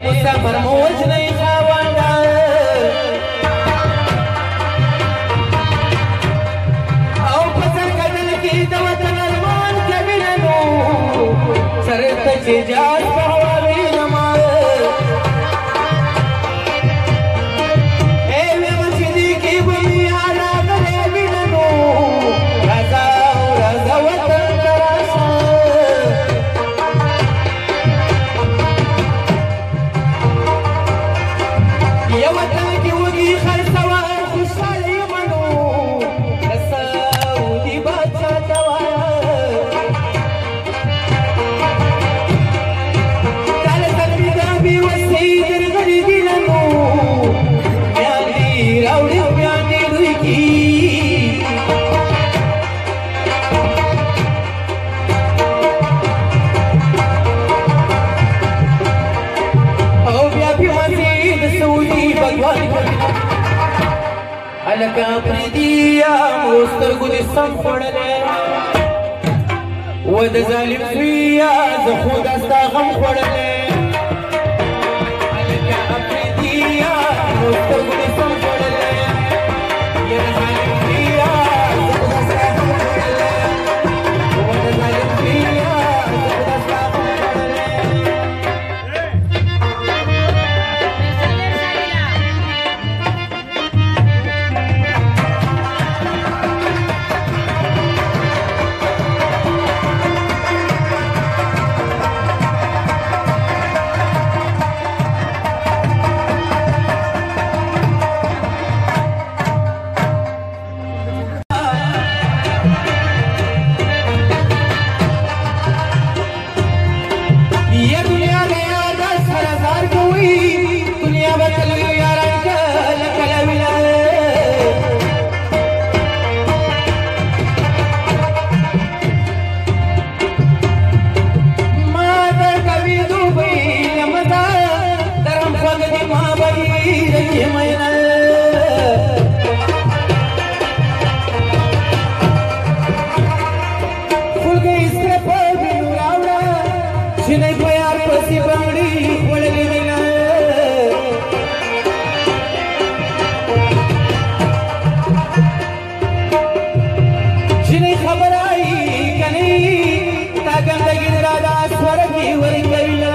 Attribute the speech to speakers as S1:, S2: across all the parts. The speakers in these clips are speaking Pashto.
S1: مسافر موج نہیں خواندہ او پسر کدل کی دوتن ارمان کبیننو سرت چی جات پہواوی نمال ایوے مسجدی کی بنیانا کرے بیننو رضا رضا وطن کراسا یا وطن کی وگی خرسوار خوشحالی منو رساودی بادشاہ دوایا کال تنبی دابی وسید غری دیلنو بیانی راوڑی بیانی دوی کی او بیا پی وسید سعودی بگوانی علکا پریدیا موستر گودی سم خوڑلے ود ظالم سویا زخود استا غم خوڑلے علکا پریدیا موستر گودی سم خوڑلے ید ظالم سویا زخود استا غم خوڑلے ود ظالم سویا زخود استا غم خوڑلے یہ دنیا گیا 10,000 کوئی دنیا بچل گیا رنکل کلولا ماں در کبھی دوبئی لمدہ درم خود دی ماں بئی رکی مینل کھل گئی اس کے پر بھی نوراوڑا چنئی پیار پسی بنگڑی وڑلی ملا چنئی خبر آئی کنی تا گندگی درادا سورگی ورنگویلا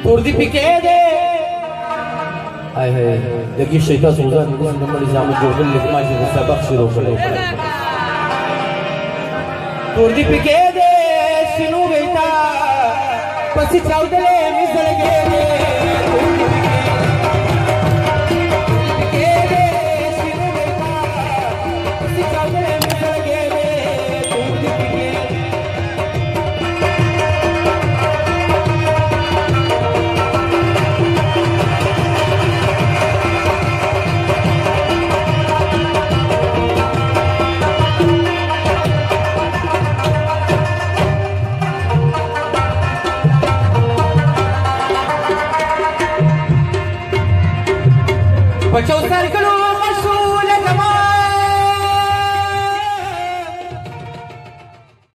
S1: توردی پکے دے آئے ہے لگی شیطہ سوزا نگوز نمبر ازام جوگل لکمائی سے سبق شروع کرے توردی پکے دے سنو بیتا پسی چاودلے مزل گے دے پکے دے سنو بیتا پسی چاودلے مزل گے دے توردی پکے بچو سر